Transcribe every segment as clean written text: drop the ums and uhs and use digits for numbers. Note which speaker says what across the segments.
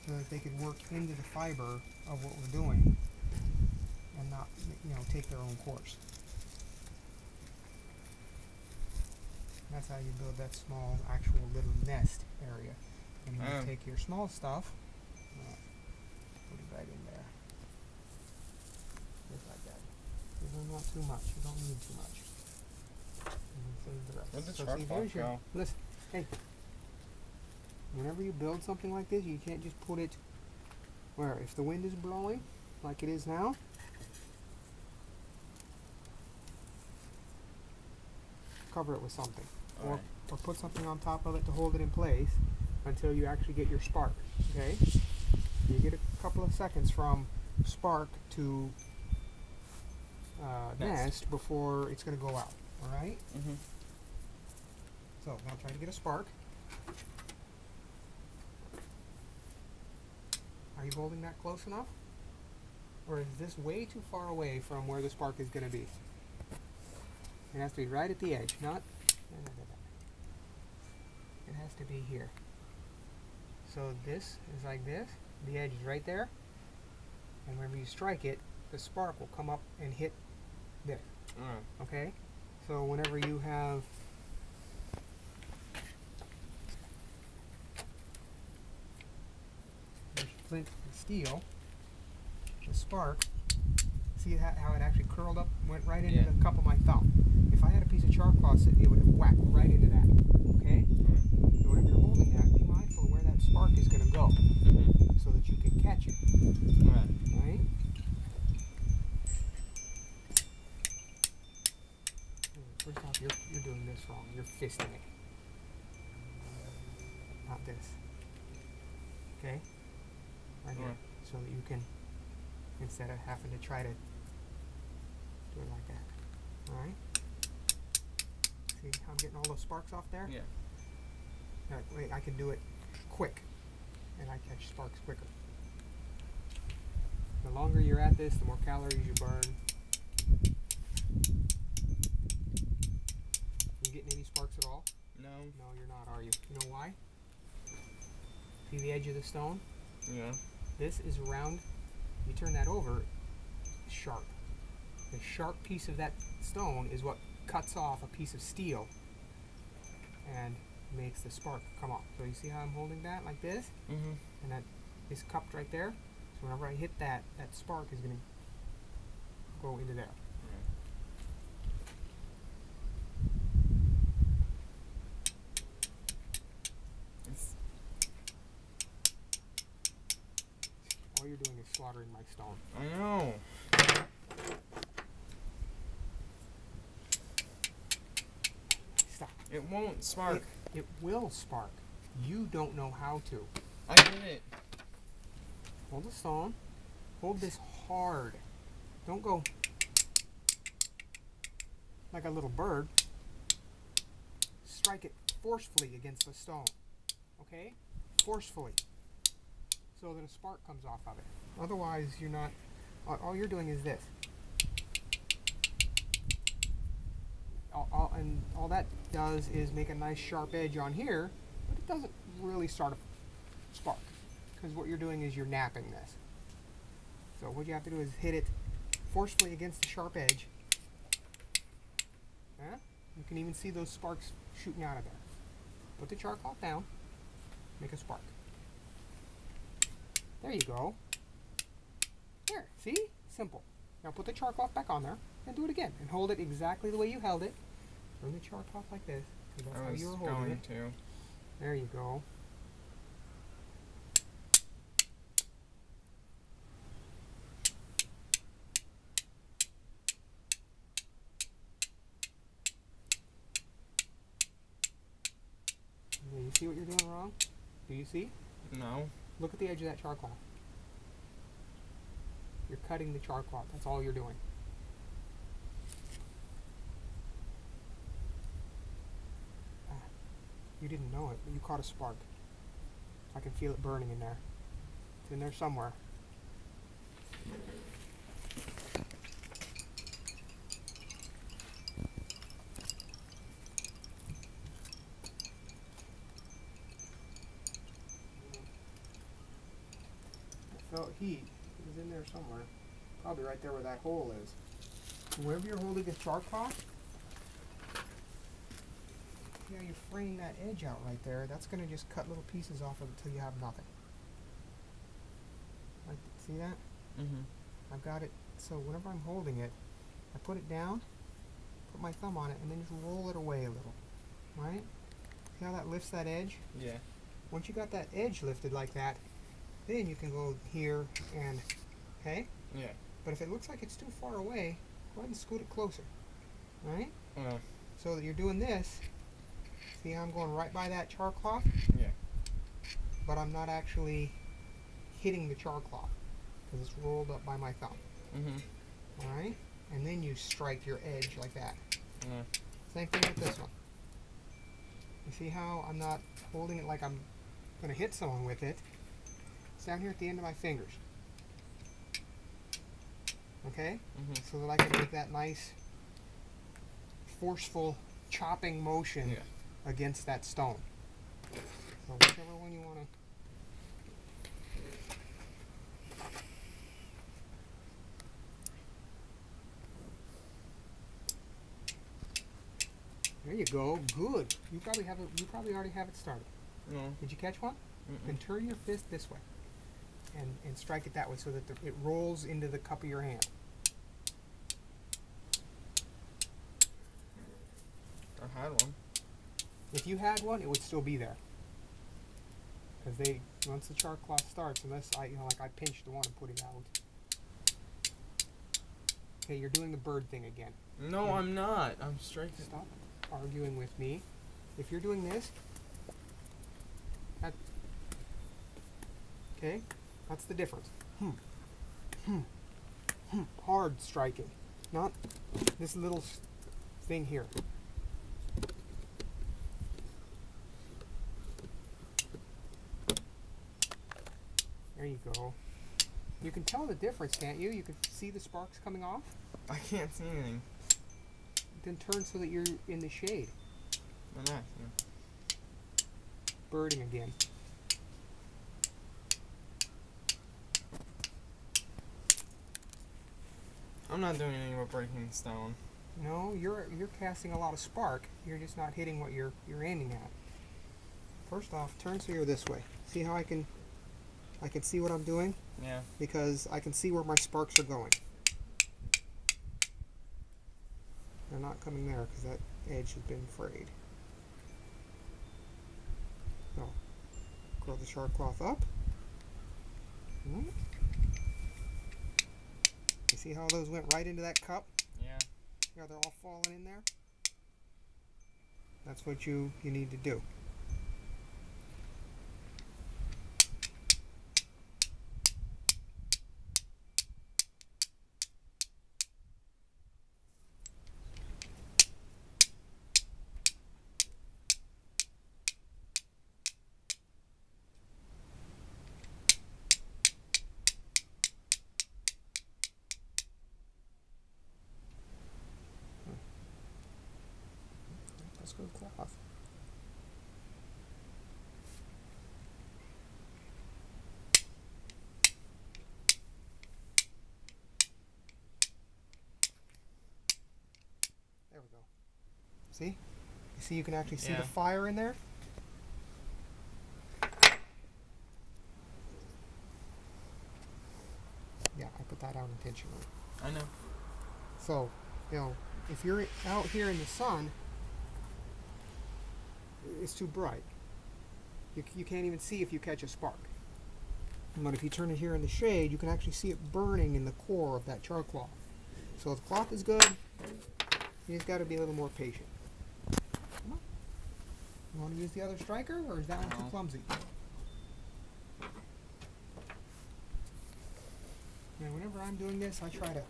Speaker 1: so that they could work into the fiber of what we're doing and not, take their own course. That's how you build that small, actual little nest area. And you take your small stuff, put it right in there, just like that. You don't want too much. You don't need too much. And save the rest.
Speaker 2: Where'd the
Speaker 1: So
Speaker 2: char
Speaker 1: see,
Speaker 2: cloth
Speaker 1: here's your.
Speaker 2: go?
Speaker 1: Listen, hey. Whenever you build something like this, you can't just put it where if the wind is blowing, like it is now. Cover it with something, or put something on top of it to hold it in place until you actually get your spark. Okay, you get a couple of seconds from spark to nest before it's going to go out. All right. So now try to get a spark. Are you holding that close enough, or is this way too far away from where the spark is going to be? It has to be right at the edge, not. It has to be here. So this is like this. The edge is right there. And whenever you strike it, the spark will come up and hit there. Okay? So whenever you have flint and steel, the spark, see how it actually curled up, went right into the cup of my thumb. If I had a piece of char cloth, it would have whacked right into that. Okay? So whenever you're holding that, be mindful of where that spark is going to go, so that you can catch it. Right? First off, you're doing this wrong. You're fisting it, not this. Okay? Right here, so that you can, instead of having to try to do it like that. All right? See how I'm getting all those sparks off there?
Speaker 2: Yeah.
Speaker 1: All right, wait, I can do it quick, and I catch sparks quicker. The longer you're at this, the more calories you burn. You getting any sparks at all?
Speaker 2: No.
Speaker 1: No, you're not, are you? You know why? See the edge of the stone?
Speaker 2: Yeah.
Speaker 1: This is round. You turn that over, it's sharp. The sharp piece of that stone is what cuts off a piece of steel and makes the spark come off. So you see how I'm holding that like this? And that is cupped right there. So whenever I hit that, that spark is going to go into there. All you're doing is slaughtering my stone.
Speaker 2: I know.
Speaker 1: Stop.
Speaker 2: It won't spark.
Speaker 1: It will spark. You don't know how to.
Speaker 2: I get it.
Speaker 1: Hold the stone. Hold this hard. Don't go like a little bird. Strike it forcefully against the stone. Okay? Forcefully. So that a spark comes off of it. Otherwise, you're not. All you're doing is this. And all that does is make a nice sharp edge on here, but it doesn't really start a spark. Because what you're doing is you're napping this. So what you have to do is hit it forcefully against the sharp edge. Yeah? You can even see those sparks shooting out of there. Put the char cloth down, make a spark. There you go. There, see? Simple. Now put the char cloth back on there and do it again. And hold it exactly the way you held it. Bring the char cloth like this, because that's how you were holding it. There you go. Do you see what you're doing wrong? Do you see?
Speaker 2: No.
Speaker 1: Look at the edge of that char cloth. You're cutting the char cloth. That's all you're doing. You didn't know it, but you caught a spark. I can feel it burning in there. It's in there somewhere. No, heat is in there somewhere. Probably right there where that hole is. Wherever you're holding a char cloth, yeah, you're fraying that edge out right there. That's going to just cut little pieces off of it till you have nothing. Like, see that?
Speaker 2: Mm-hmm.
Speaker 1: I've got it, so whenever I'm holding it, I put it down, put my thumb on it, and then just roll it away a little. Right? See how that lifts that edge?
Speaker 2: Yeah.
Speaker 1: Once you got that edge lifted like that, then you can go here and, okay?
Speaker 2: Yeah.
Speaker 1: But if it looks like it's too far away, go ahead and scoot it closer. Right? So that you're doing this. See how I'm going right by that char cloth?
Speaker 2: Yeah.
Speaker 1: But I'm not actually hitting the char cloth because it's rolled up by my thumb.
Speaker 2: Mm-hmm.
Speaker 1: Alright? And then you strike your edge like that.
Speaker 2: Yeah.
Speaker 1: Same thing with this one. You see how I'm not holding it like I'm going to hit someone with it? It's down here at the end of my fingers. Okay?
Speaker 2: Mm-hmm.
Speaker 1: So that I can make that nice, forceful chopping motion against that stone. So whichever one you want to. There you go. Good. You probably have it. You probably already have it started.
Speaker 2: No.
Speaker 1: Did you catch one?
Speaker 2: Mm-mm.
Speaker 1: Then turn your fist this way, and strike it that way so that it rolls into the cup of your hand.
Speaker 2: I had one.
Speaker 1: If you had one, it would still be there. Because once the char cloth starts, unless like I pinched the one and put it out. Okay, you're doing the bird thing again.
Speaker 2: No, I'm not. I'm striking.
Speaker 1: Stop arguing with me. If you're doing this, okay, that's the difference. Hard striking, not this little thing here. There you go. You can tell the difference, can't you? You can see the sparks coming off.
Speaker 2: I can't see anything.
Speaker 1: Then turn so that you're in the shade.
Speaker 2: I'm not. Yeah.
Speaker 1: Birding again.
Speaker 2: I'm not doing anything but breaking the stone.
Speaker 1: No, you're casting a lot of spark. You're just not hitting what you're aiming at. First off, turn so you're this way. See how I can see what I'm doing?
Speaker 2: Yeah.
Speaker 1: Because I can see where my sparks are going. They're not coming there because that edge has been frayed. So, curl the char cloth up. You see how those went right into that cup?
Speaker 2: Yeah.
Speaker 1: Yeah, they're all falling in there. That's what you need to do. Let's go cloth. There we go. See? You see you can actually see the fire in there? Yeah, I put that out intentionally.
Speaker 2: I know.
Speaker 1: So, if you're out here in the sun, it's too bright. You can't even see if you catch a spark. But if you turn it here in the shade, you can actually see it burning in the core of that char cloth. So the cloth is good. You just got to be a little more patient. Come on. You want to use the other striker, or is that one too clumsy? Now, whenever I'm doing this, I try to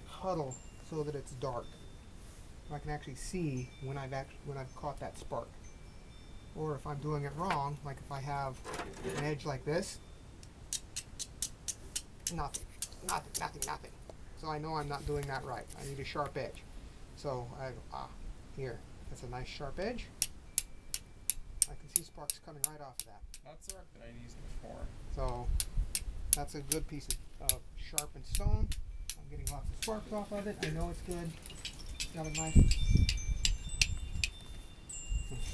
Speaker 1: huddle so that it's dark. I can actually see when I've caught that spark. Or if I'm doing it wrong, like if I have an edge like this, nothing. So I know I'm not doing that right. I need a sharp edge. So here, that's a nice sharp edge. I can see sparks coming right off of that.
Speaker 2: That's the rock that I used before.
Speaker 1: So That's a good piece of sharpened stone. I'm getting lots of sparks off of it. I know it's good. Got a nice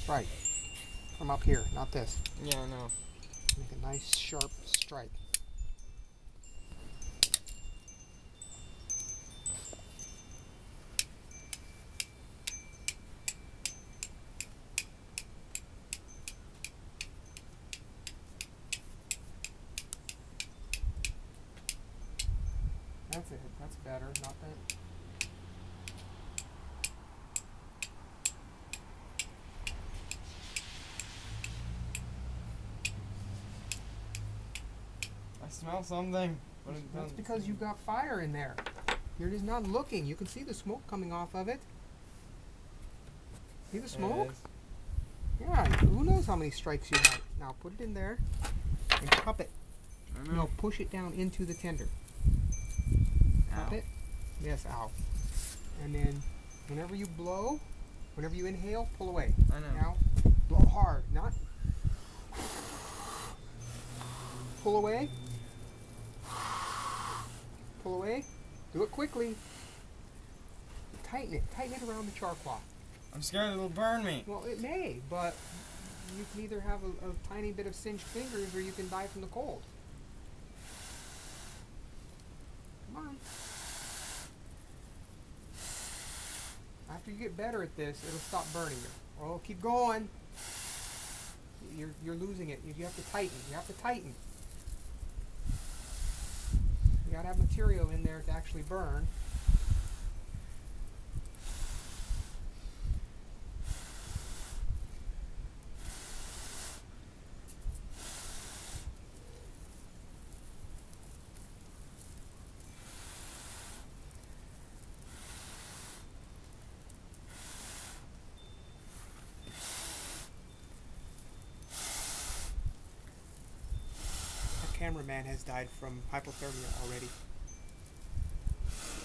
Speaker 1: strike from up here, not this.
Speaker 2: Yeah, I know.
Speaker 1: Make a nice sharp strike. That's it. That's better. Not that.
Speaker 2: I smell something. But it
Speaker 1: That's
Speaker 2: doesn't
Speaker 1: because you
Speaker 2: smell.
Speaker 1: got fire in there. You're just not looking. You can see the smoke coming off of it. See the smoke?
Speaker 2: It is.
Speaker 1: Yeah. Who knows how many strikes you have? Now put it in there and cup it.
Speaker 2: I know.
Speaker 1: No, push it down into the tinder. Cup
Speaker 2: Ow.
Speaker 1: it. Yes, ow. And then whenever you blow, whenever you inhale, pull away.
Speaker 2: I know.
Speaker 1: Now, blow hard. Not. Pull away. Pull away. Do it quickly. Tighten it. Tighten it around the char cloth.
Speaker 2: I'm scared it'll burn me.
Speaker 1: Well, it may, but you can either have a tiny bit of singed fingers or you can die from the cold. Come on. After you get better at this, it'll stop burning you. Oh, keep going. You're losing it. You have to tighten. You have to tighten. You gotta have material in there to actually burn. Cameraman has died from hypothermia already.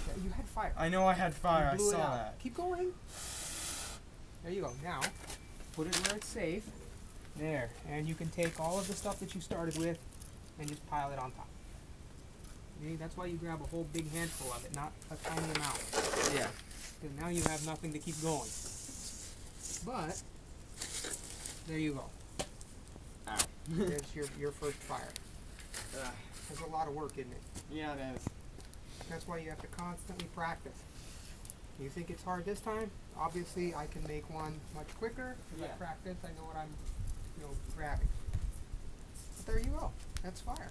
Speaker 1: Yeah, you had fire.
Speaker 2: I know I had fire. I
Speaker 1: You blew it
Speaker 2: saw
Speaker 1: out.
Speaker 2: that.
Speaker 1: Keep going. There you go. Now, put it where it's safe. There. And you can take all of the stuff that you started with and just pile it on top. See, that's why you grab a whole big handful of it, not a tiny amount.
Speaker 2: Yeah.
Speaker 1: Because now you have nothing to keep going. But, there you go.
Speaker 2: Ow.
Speaker 1: There's your first fire.
Speaker 2: Ugh.
Speaker 1: There's a lot of work, isn't it?
Speaker 2: Yeah, it is.
Speaker 1: That's why you have to constantly practice. You think it's hard this time? Obviously, I can make one much quicker. If I
Speaker 2: Yeah.
Speaker 1: practice, I know what I'm, grabbing. But there you go. That's fire.